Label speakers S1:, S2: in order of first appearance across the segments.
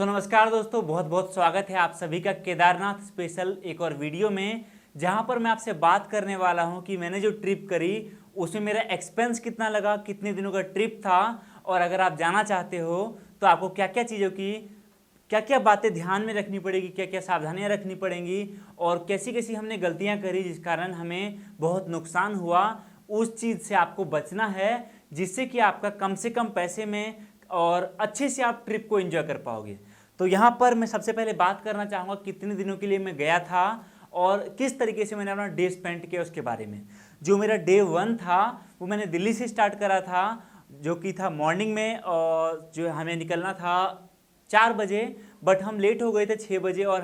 S1: तो नमस्कार दोस्तों, बहुत बहुत स्वागत है आप सभी का केदारनाथ स्पेशल एक और वीडियो में, जहां पर मैं आपसे बात करने वाला हूं कि मैंने जो ट्रिप करी उसमें मेरा एक्सपेंस कितना लगा, कितने दिनों का ट्रिप था। और अगर आप जाना चाहते हो तो आपको क्या क्या चीज़ों की क्या क्या बातें ध्यान में रखनी पड़ेगी, क्या क्या सावधानियां रखनी पड़ेंगी और कैसी कैसी हमने गलतियां करी जिस कारण हमें बहुत नुकसान हुआ, उस चीज़ से आपको बचना है, जिससे कि आपका कम से कम पैसे में और अच्छे से आप ट्रिप को एंजॉय कर पाओगे। तो यहाँ पर मैं सबसे पहले बात करना चाहूँगा कितने दिनों के लिए मैं गया था और किस तरीके से मैंने अपना डे स्पेंड किया उसके बारे में। जो मेरा डे 1 था वो मैंने दिल्ली से स्टार्ट करा था, जो कि था मॉर्निंग में, और जो हमें निकलना था 4 बजे, बट हम लेट हो गए थे 6 बजे। और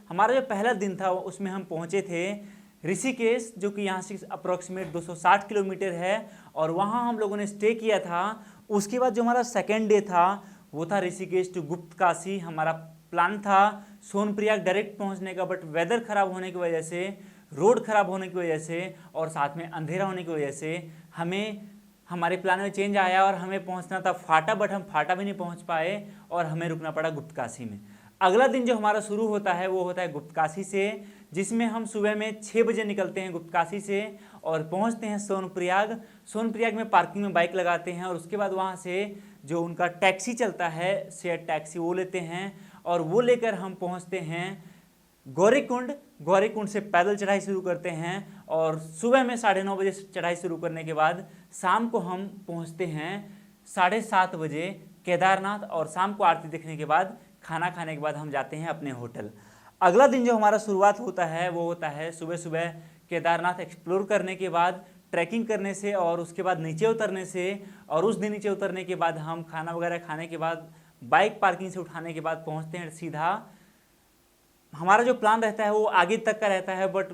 S1: हमारा जो पहला दिन था उसमें हम पहुँचे थे ऋषिकेश, जो कि यहाँ से अप्रोक्सीमेट 260 किलोमीटर है, और वहाँ हम लोगों ने स्टे किया था। उसके बाद जो हमारा सेकेंड डे था वो था ऋषिकेश टू गुप्तकाशी। हमारा प्लान था सोनप्रयाग डायरेक्ट पहुंचने का, बट वेदर ख़राब होने की वजह से, रोड ख़राब होने की वजह से और साथ में अंधेरा होने की वजह से हमारे प्लान में चेंज आया और हमें पहुंचना था फाटा, बट हम फाटा भी नहीं पहुंच पाए और हमें रुकना पड़ा गुप्तकाशी में। अगला दिन जो हमारा शुरू होता है वो होता है गुप्तकाशी से, जिसमें हम सुबह में 6 बजे निकलते हैं गुप्तकाशी से और पहुंचते हैं सोनप्रयाग। सोनप्रयाग में पार्किंग में बाइक लगाते हैं और उसके बाद वहां से जो उनका टैक्सी चलता है, शेयर टैक्सी, वो लेते हैं और वो लेकर हम पहुंचते हैं गौरीकुंड। गौरीकुंड से पैदल चढ़ाई शुरू करते हैं और सुबह में 9:30 बजे चढ़ाई शुरू करने के बाद शाम को हम पहुंचते हैं 7:30 बजे केदारनाथ, और शाम को आरती देखने के बाद, खाना खाने के बाद हम जाते हैं अपने होटल। अगला दिन जो हमारा शुरुआत होता है वो होता है सुबह सुबह केदारनाथ एक्सप्लोर करने के बाद, ट्रैकिंग करने से और उसके बाद नीचे उतरने से। और उस दिन नीचे उतरने के बाद हम खाना वगैरह खाने के बाद, बाइक पार्किंग से उठाने के बाद पहुंचते हैं सीधा। हमारा जो प्लान रहता है वो आगे तक का रहता है, बट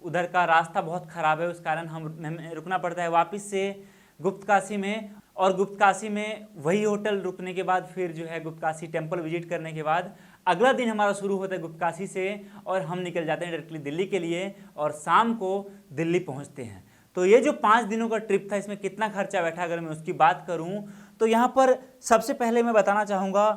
S1: उधर का रास्ता बहुत ख़राब है, उस कारण हमें रुकना पड़ता है वापस से गुप्तकाशी में। और गुप्तकाशी में वही होटल रुकने के बाद फिर जो है गुप्तकाशी टेम्पल विजिट करने के बाद अगला दिन हमारा शुरू होता है गुप्तकाशी से, और हम निकल जाते हैं डायरेक्टली दिल्ली के लिए और शाम को दिल्ली पहुंचते हैं। तो ये जो 5 दिनों का ट्रिप था, इसमें कितना खर्चा बैठा अगर मैं उसकी बात करूं तो यहाँ पर सबसे पहले मैं बताना चाहूँगा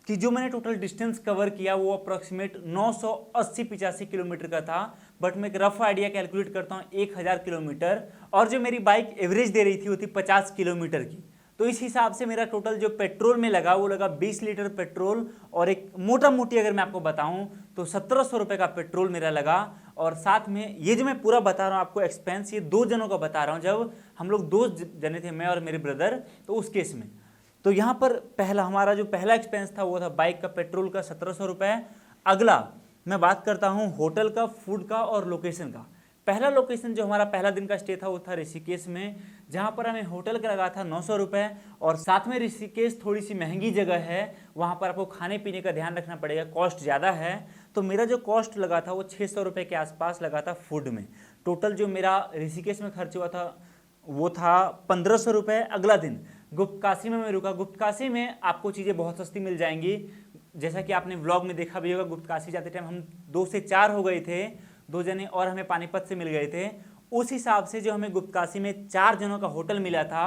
S1: कि जो मैंने टोटल डिस्टेंस कवर किया वो अप्रॉक्सीमेट 980-85 किलोमीटर का था, बट मैं एक रफ आइडिया कैलकुलेट करता हूँ 1000 किलोमीटर, और जो मेरी बाइक एवरेज दे रही थी वो थी 50 किलोमीटर की। तो इस हिसाब से मेरा टोटल जो पेट्रोल में लगा वो लगा 20 लीटर पेट्रोल, और एक मोटा मोटी अगर मैं आपको बताऊं तो 1700 रुपये का पेट्रोल मेरा लगा। और साथ में ये जो मैं पूरा बता रहा हूँ आपको एक्सपेंस, ये 2 जनों का बता रहा हूँ, जब हम लोग 2 जने थे, मैं और मेरे ब्रदर, तो उस केस में। तो यहाँ पर हमारा जो पहला एक्सपेंस था वो था बाइक का पेट्रोल का 1700 रुपये। अगला मैं बात करता हूँ होटल का, फूड का और लोकेशन का। पहला लोकेशन जो हमारा पहला दिन का स्टे था वो था ऋषिकेश में, जहाँ पर हमें होटल का लगा था 900 रुपये। और साथ में ऋषिकेश थोड़ी सी महंगी जगह है, वहाँ पर आपको खाने पीने का ध्यान रखना पड़ेगा, कॉस्ट ज़्यादा है। तो मेरा जो कॉस्ट लगा था वो 600 रुपये के आसपास लगा था फूड में। टोटल जो मेरा ऋषिकेश में खर्च हुआ था वो था 1500 रुपये। अगला दिन गुप्तकाशी में मैं रुका। गुप्तकाशी में आपको चीज़ें बहुत सस्ती मिल जाएंगी, जैसा कि आपने व्लॉग में देखा भी होगा। गुप्तकाशी जाते टाइम हम 2 से 4 हो गए थे, 2 जने, और हमें पानीपत से मिल गए थे। उस हिसाब से जो हमें गुप्तकाशी में 4 जनों का होटल मिला था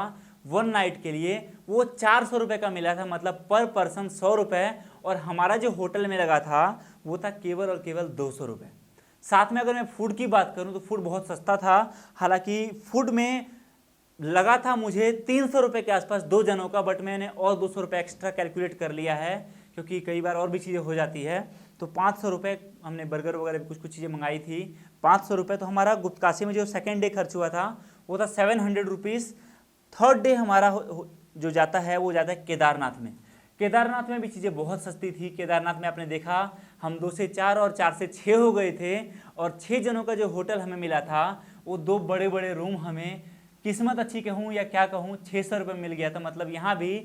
S1: 1 नाइट के लिए, वो 400 रुपये का मिला था, मतलब पर पर्सन 100 रुपये। और हमारा जो होटल में लगा था वो था केवल और केवल 200 रुपये। साथ में अगर मैं फूड की बात करूँ तो फूड बहुत सस्ता था। हालांकि फूड में लगा था मुझे 300 रुपये के आसपास 2 जनों का, बट मैंने और 200 रुपये एक्स्ट्रा कैलकुलेट कर लिया है, क्योंकि कई बार और भी चीज़ें हो जाती है। तो 500 रुपये हमने बर्गर वगैरह भी कुछ चीज़ें मंगाई थी, 500 रुपये। तो हमारा गुप्तकाशी में जो सेकेंड डे खर्च हुआ था वो था 700 रुपीज़। थर्ड डे हमारा जो जाता है वो जाता है केदारनाथ में। केदारनाथ में भी चीज़ें बहुत सस्ती थी। केदारनाथ में आपने देखा हम 2 से 4 और 4 से 6 हो गए थे, और 6 जनों का जो होटल हमें मिला था वो 2 बड़े बड़े रूम, हमें किस्मत अच्छी कहूँ या क्या कहूँ, 600 रुपये मिल गया था। मतलब यहाँ भी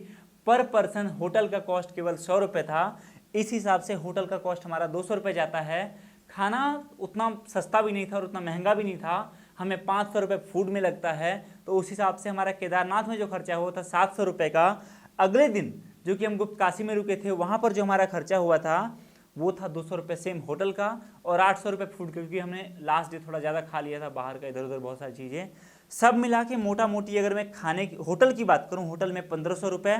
S1: पर पर्सन होटल का कॉस्ट केवल 100 रुपये था। इस हिसाब से होटल का कॉस्ट हमारा 200 रुपये जाता है। खाना उतना सस्ता भी नहीं था और उतना महंगा भी नहीं था, हमें 500 रुपये फूड में लगता है। तो उस हिसाब से हमारा केदारनाथ में जो खर्चा हुआ था 700 रुपये का। अगले दिन जो कि हम गुप्तकाशी में रुके थे, वहाँ पर जो हमारा खर्चा हुआ था वो था 200 रुपये सेम होटल का और 800 रुपये फूड, क्योंकि हमने लास्ट डे थोड़ा ज़्यादा खा लिया था बाहर का, इधर उधर बहुत सारी चीज़ें। सब मिला के मोटा मोटी अगर मैं खाने की होटल की बात करूं, होटल में 1500 रुपये,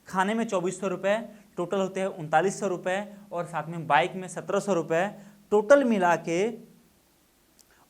S1: खाने में 2400 रुपये, टोटल होते हैं 3900 रुपये, और साथ में बाइक में 1700 रुपये, टोटल मिला के,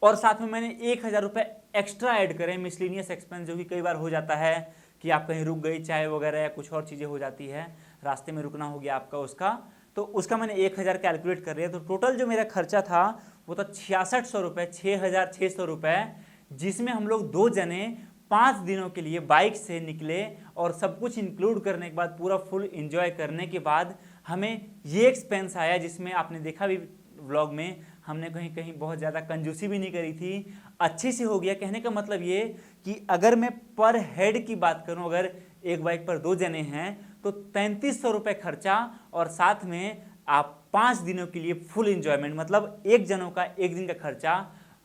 S1: और साथ में मैंने 1000 रुपये एक्स्ट्रा ऐड करें मिसलिनियस एक्सपेंस, जो कि कई बार हो जाता है कि आप कहीं रुक गई, चाय वगैरह या कुछ और चीज़ें हो जाती है, रास्ते में रुकना हो गया आपका उसका, तो उसका मैंने 1000 कैलकुलेट कर लिया। तो टोटल जो मेरा खर्चा था वो था 6600 रुपये, 6600 रुपये, जिसमें हम लोग 2 जने 5 दिनों के लिए बाइक से निकले, और सब कुछ इंक्लूड करने के बाद, पूरा फुल एंजॉय करने के बाद हमें ये एक्सपेंस आया, जिसमें आपने देखा भी व्लॉग में, हमने कहीं कहीं बहुत ज़्यादा कंजूसी भी नहीं करी थी, अच्छे से हो गया। कहने का मतलब ये कि अगर मैं पर हेड की बात करूं, अगर एक बाइक पर 2 जने हैं तो 3300 रुपये खर्चा, और साथ में आप 5 दिनों के लिए फुल एंजॉयमेंट, मतलब एक जनों का एक दिन का खर्चा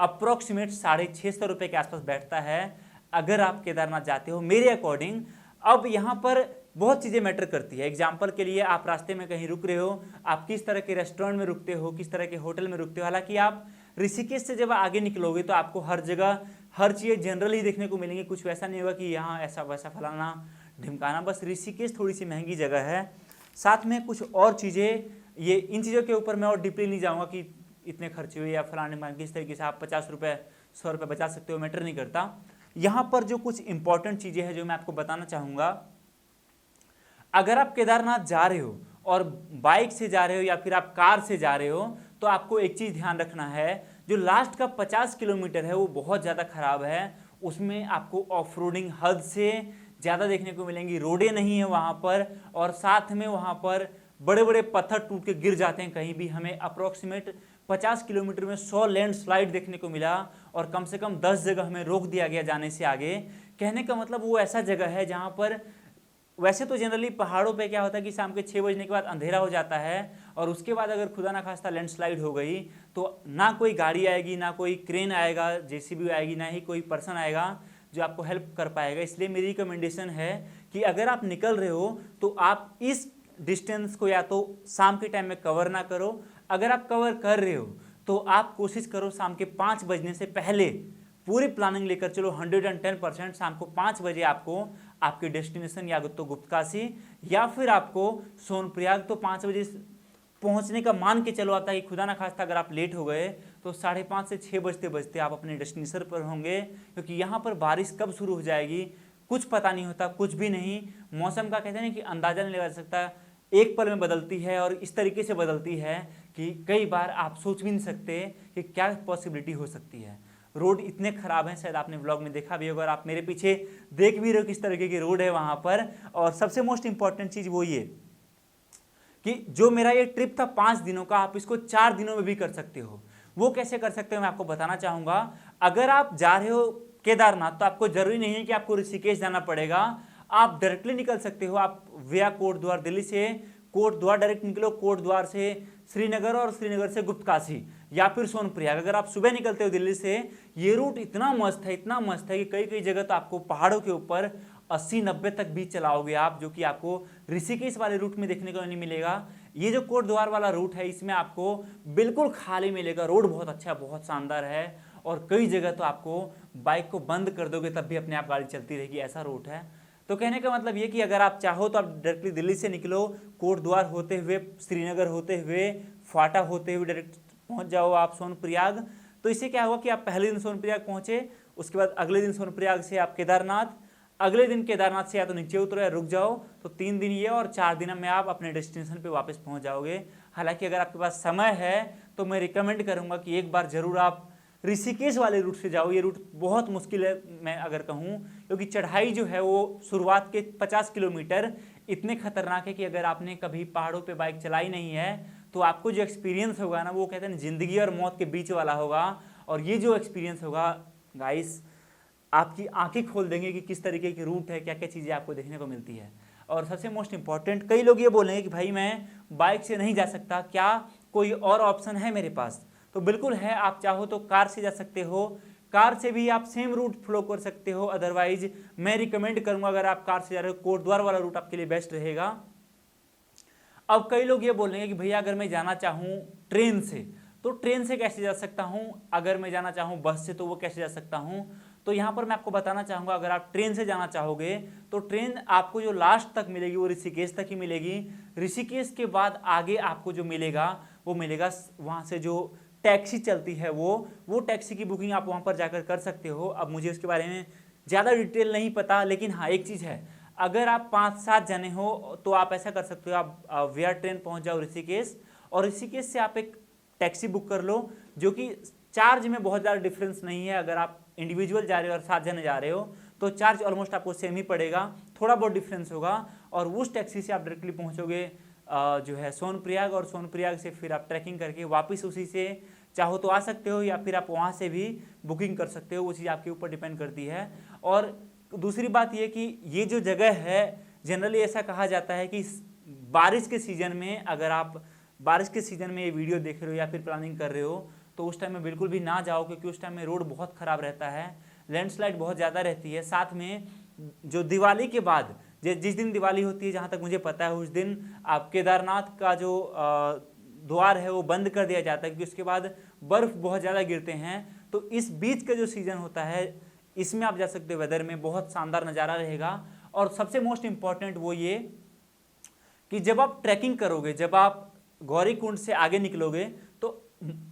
S1: अप्रोक्सीमेट 650 रुपये के आसपास बैठता है अगर आप केदारनाथ जाते हो, मेरे अकॉर्डिंग। अब यहाँ पर बहुत चीज़ें मैटर करती है। एग्जाम्पल के लिए, आप रास्ते में कहीं रुक रहे हो, आप किस तरह के रेस्टोरेंट में रुकते हो, किस तरह के होटल में रुकते हो। हालांकि आप ऋषिकेश से जब आगे निकलोगे तो आपको हर जगह हर चीज़ जनरल ही देखने को मिलेंगी, कुछ वैसा नहीं होगा कि यहाँ ऐसा वैसा फलाना ढिमकाना। बस ऋषिकेश थोड़ी सी महंगी जगह है, साथ में कुछ और चीज़ें, ये इन चीज़ों के ऊपर मैं और डीपली नहीं जाऊँगा कि इतने खर्चे हुए या फलाने ढिमकाने, किस तरीके से आप 50 रुपये 100 रुपये बचा सकते हो, मैटर नहीं करता। यहाँ पर जो कुछ इंपॉर्टेंट चीज़ें हैं जो मैं आपको बताना चाहूँगा, अगर आप केदारनाथ जा रहे हो और बाइक से जा रहे हो या फिर आप कार से जा रहे हो, तो आपको एक चीज़ ध्यान रखना है, जो लास्ट का 50 किलोमीटर है वो बहुत ज़्यादा खराब है। उसमें आपको ऑफ रोडिंग हद से ज़्यादा देखने को मिलेंगी, रोडें नहीं है वहाँ पर, और साथ में वहाँ पर बड़े बड़े पत्थर टूट के गिर जाते हैं कहीं भी। हमें अप्रोक्सीमेट 50 किलोमीटर में 100 लैंडस्लाइड देखने को मिला, और कम से कम 10 जगह हमें रोक दिया गया जाने से आगे। कहने का मतलब वो ऐसा जगह है जहाँ पर, वैसे तो जनरली पहाड़ों पे क्या होता है कि शाम के 6 बजने के बाद अंधेरा हो जाता है, और उसके बाद अगर खुदा ना खास्ता लैंडस्लाइड हो गई तो ना कोई गाड़ी आएगी, ना कोई क्रेन आएगा, जेसीबी आएगी, ना ही कोई पर्सन आएगा जो आपको हेल्प कर पाएगा। इसलिए मेरी रिकमेंडेशन है कि अगर आप निकल रहे हो तो आप इस डिस्टेंस को या तो शाम के टाइम में कवर ना करो, अगर आप कवर कर रहे हो तो आप कोशिश करो शाम के 5 बजने से पहले पूरी प्लानिंग लेकर चलो। 110% शाम को 5 बजे आपको आपके डेस्टिनेशन, या तो गुप्तकाशी या फिर आपको सोनप्रयाग, तो 5 बजे पहुंचने का मान के चलो आता है कि खुदा ना खास्ता अगर आप लेट हो गए तो 5:30 से 6 बजते बजते आप अपने डेस्टिनेशन पर होंगे, क्योंकि यहाँ पर बारिश कब शुरू हो जाएगी कुछ पता नहीं होता, कुछ भी नहीं। मौसम का कहते हैं कि अंदाजा नहीं लगा सकता, एक पल में बदलती है, और इस तरीके से बदलती है कि कई बार आप सोच भी नहीं सकते कि क्या पॉसिबिलिटी हो सकती है। रोड इतने खराब हैं, शायद आपने व्लॉग में देखा भी होगा, और आप मेरे पीछे देख भी रहे हो किस तरीके की रोड है वहाँ पर। और सबसे मोस्ट इंपॉर्टेंट चीज़ वो ये कि जो मेरा ये ट्रिप था 5 दिनों का, आप इसको 4 दिनों में भी कर सकते हो। वो कैसे कर सकते हो मैं आपको बताना चाहूँगा। अगर आप जा रहे हो केदारनाथ तो आपको जरूरी नहीं है कि आपको ऋषिकेश जाना पड़ेगा, आप डायरेक्टली निकल सकते हो। आप विया कोटद्वार, दिल्ली से कोटद्वार डायरेक्ट निकलो, कोटद्वार से श्रीनगर, और श्रीनगर से गुप्तकाशी या फिर सोनप्रयाग। अगर आप सुबह निकलते हो दिल्ली से, ये रूट इतना मस्त है, इतना मस्त है कि कई कई जगह तो आपको पहाड़ों के ऊपर 80-90 तक भी चलाओगे आप, जो कि आपको ऋषिकेश वाले रूट में देखने को नहीं मिलेगा। ये जो कोटद्वार वाला रूट है इसमें आपको बिल्कुल खाली मिलेगा, रोड बहुत अच्छा, बहुत शानदार है, और कई जगह तो आपको बाइक को बंद कर दोगे तब भी अपने आप गाड़ी चलती रहेगी, ऐसा रूट है। तो कहने का मतलब ये कि अगर आप चाहो तो आप डायरेक्टली दिल्ली से निकलो, कोटद्वार होते हुए, श्रीनगर होते हुए, फाटा होते हुए डायरेक्ट पहुंच जाओ आप सोनप्रयाग। तो इससे क्या होगा कि आप पहले दिन सोनप्रयाग पहुंचे, उसके बाद अगले दिन सोनप्रयाग से आप केदारनाथ, अगले दिन केदारनाथ से या तो नीचे उतरो या रुक जाओ, तो 3 दिन ये और 4 दिन में आप अपने डेस्टिनेशन पे वापस पहुंच जाओगे। हालांकि अगर आपके पास समय है तो मैं रिकमेंड करूंगा कि एक बार जरूर आप ऋषिकेश वाले रूट से जाओ। ये रूट बहुत मुश्किल है मैं अगर कहूँ, क्योंकि चढ़ाई जो है वो शुरुआत के 50 किलोमीटर इतने खतरनाक है कि अगर आपने कभी पहाड़ों पे बाइक चलाई नहीं है तो आपको जो एक्सपीरियंस होगा ना, वो कहते हैं जिंदगी और मौत के बीच वाला होगा। और ये जो एक्सपीरियंस होगा गाइस, आपकी आंखें खोल देंगे कि किस तरीके की रूट है, क्या क्या चीज़ें आपको देखने को मिलती है। और सबसे मोस्ट इंपॉर्टेंट, कई लोग ये बोलेंगे कि भाई मैं बाइक से नहीं जा सकता, क्या कोई और ऑप्शन है मेरे पास? तो बिल्कुल है, आप चाहो तो कार से जा सकते हो, कार से भी आप सेम रूट फ्लो कर सकते हो। अदरवाइज मैं रिकमेंड करूंगा अगर आप कार से जा रहे हो, कोटद्वार वाला रूट आपके लिए बेस्ट रहेगा। अब कई लोग ये बोलेंगे कि भैया अगर मैं जाना चाहूँ ट्रेन से, तो ट्रेन से कैसे जा सकता हूँ? अगर मैं जाना चाहूँ बस से, तो वो कैसे जा सकता हूँ? तो यहाँ पर मैं आपको बताना चाहूँगा, अगर आप ट्रेन से जाना चाहोगे तो ट्रेन आपको जो लास्ट तक मिलेगी वो ऋषिकेश तक ही मिलेगी। ऋषिकेश के बाद आगे आपको जो मिलेगा वो मिलेगा वहाँ से जो टैक्सी चलती है वो टैक्सी की बुकिंग आप वहाँ पर जाकर कर सकते हो। अब मुझे उसके बारे में ज़्यादा डिटेल नहीं पता, लेकिन हाँ एक चीज़ है, अगर आप 5-7 जने हो तो आप ऐसा कर सकते हो, आप वेयर ट्रेन पहुँच जाओ ऋषिकेश, और ऋषिकेश से आप एक टैक्सी बुक कर लो, जो कि चार्ज में बहुत ज़्यादा डिफरेंस नहीं है। अगर आप इंडिविजुअल जा रहे हो और 7 जने जा रहे हो तो चार्ज ऑलमोस्ट आपको सेम ही पड़ेगा, थोड़ा बहुत डिफरेंस होगा। और उस टैक्सी से आप डायरेक्टली पहुंचोगे जो है सोनप्रयाग, और सोनप्रयाग से फिर आप ट्रैकिंग करके वापस उसी से चाहो तो आ सकते हो, या फिर आप वहाँ से भी बुकिंग कर सकते हो, वो चीज़ आपके ऊपर डिपेंड करती है। और दूसरी बात ये कि ये जो जगह है, जनरली ऐसा कहा जाता है कि बारिश के सीज़न में, अगर आप बारिश के सीज़न में ये वीडियो देख रहे हो या फिर प्लानिंग कर रहे हो तो उस टाइम में बिल्कुल भी ना जाओ, क्योंकि उस टाइम में रोड बहुत ख़राब रहता है, लैंडस्लाइड बहुत ज़्यादा रहती है। साथ में जो दिवाली के बाद जिस दिन दिवाली होती है, जहाँ तक मुझे पता है उस दिन आप केदारनाथ का जो द्वार है वो बंद कर दिया जाता है, क्योंकि उसके बाद बर्फ़ बहुत ज़्यादा गिरते हैं। तो इस बीच का जो सीज़न होता है इसमें आप जा सकते हो, वेदर में बहुत शानदार नज़ारा रहेगा। और सबसे मोस्ट इम्पॉर्टेंट वो ये कि जब आप ट्रैकिंग करोगे, जब आप गौरीकुंड से आगे निकलोगे, तो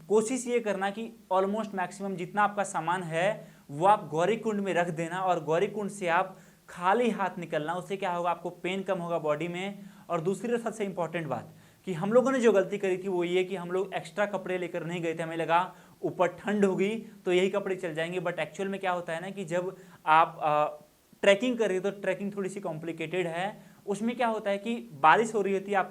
S1: कोशिश ये करना कि ऑलमोस्ट मैक्सिमम जितना आपका सामान है वो आप गौरीकुंड में रख देना, और गौरीकुंड से आप खाली हाथ निकलना। उससे क्या होगा, आपको पेन कम होगा बॉडी में। और दूसरी सबसे इंपॉर्टेंट बात कि हम लोगों ने जो गलती करी थी वो ये कि हम लोग एक्स्ट्रा कपड़े लेकर नहीं गए थे। हमें लगा ऊपर ठंड होगी तो यही कपड़े चल जाएंगे, बट एक्चुअल में क्या होता है ना कि जब आप ट्रैकिंग कर रहे हो तो ट्रैकिंग थोड़ी सी कॉम्प्लिकेटेड है। उसमें क्या होता है कि बारिश हो रही होती है, आप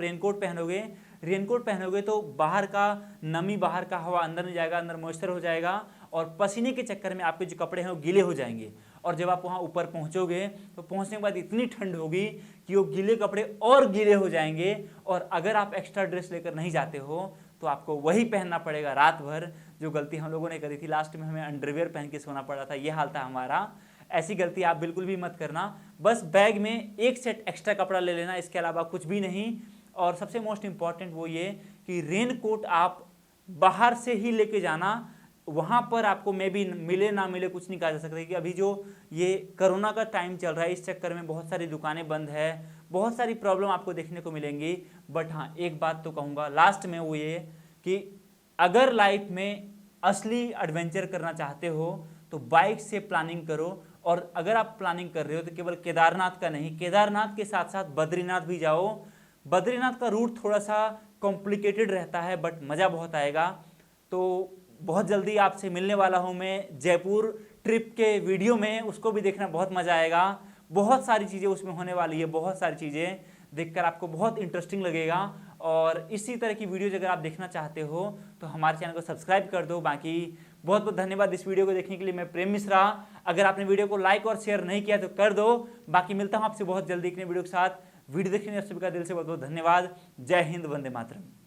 S1: रेनकोट पहनोगे तो बाहर का नमी, बाहर का हवा अंदर नहीं जाएगा, अंदर मॉइस्चर हो जाएगा, और पसीने के चक्कर में आपके जो कपड़े हैं वो गीले हो जाएंगे। और जब आप वहाँ ऊपर पहुँचोगे तो पहुँचने के बाद इतनी ठंड होगी कि वो गीले कपड़े और गीले हो जाएंगे। और अगर आप एक्स्ट्रा ड्रेस लेकर नहीं जाते हो तो आपको वही पहनना पड़ेगा रात भर, जो गलती हम लोगों ने करी थी। लास्ट में हमें अंडरवियर पहन के सोना पड़ा था, ये हाल था हमारा। ऐसी गलती आप बिल्कुल भी मत करना। बस बैग में एक सेट एक्स्ट्रा कपड़ा ले लेना, इसके अलावा कुछ भी नहीं। और सबसे मोस्ट इम्पॉर्टेंट वो ये कि रेन कोट आप बाहर से ही लेके जाना। वहाँ पर आपको मे भी मिले ना मिले कुछ नहीं कहा जा सकता, कि अभी जो ये कोरोना का टाइम चल रहा है इस चक्कर में बहुत सारी दुकानें बंद है, बहुत सारी प्रॉब्लम आपको देखने को मिलेंगी। बट हाँ एक बात तो कहूँगा लास्ट में, वो ये कि अगर लाइफ में असली एडवेंचर करना चाहते हो तो बाइक से प्लानिंग करो। और अगर आप प्लानिंग कर रहे हो तो केवल केदारनाथ का नहीं, केदारनाथ के साथ साथ बद्रीनाथ भी जाओ। बद्रीनाथ का रूट थोड़ा सा कॉम्प्लिकेटेड रहता है, बट मज़ा बहुत आएगा। तो बहुत जल्दी आपसे मिलने वाला हूँ मैं जयपुर ट्रिप के वीडियो में, उसको भी देखना बहुत मज़ा आएगा। बहुत सारी चीज़ें उसमें होने वाली है, बहुत सारी चीज़ें देखकर आपको बहुत इंटरेस्टिंग लगेगा। और इसी तरह की वीडियोज अगर आप देखना चाहते हो तो हमारे चैनल को सब्सक्राइब कर दो। बाकी बहुत बहुत धन्यवाद इस वीडियो को देखने के लिए। मैं प्रेम मिश्रा। अगर आपने वीडियो को लाइक और शेयर नहीं किया तो कर दो। बाकी मिलता हूँ आपसे बहुत जल्दी एक नई वीडियो के साथ। वीडियो देखने सभी का दिल से बहुत बहुत धन्यवाद। जय हिंद, वंदे मातरम।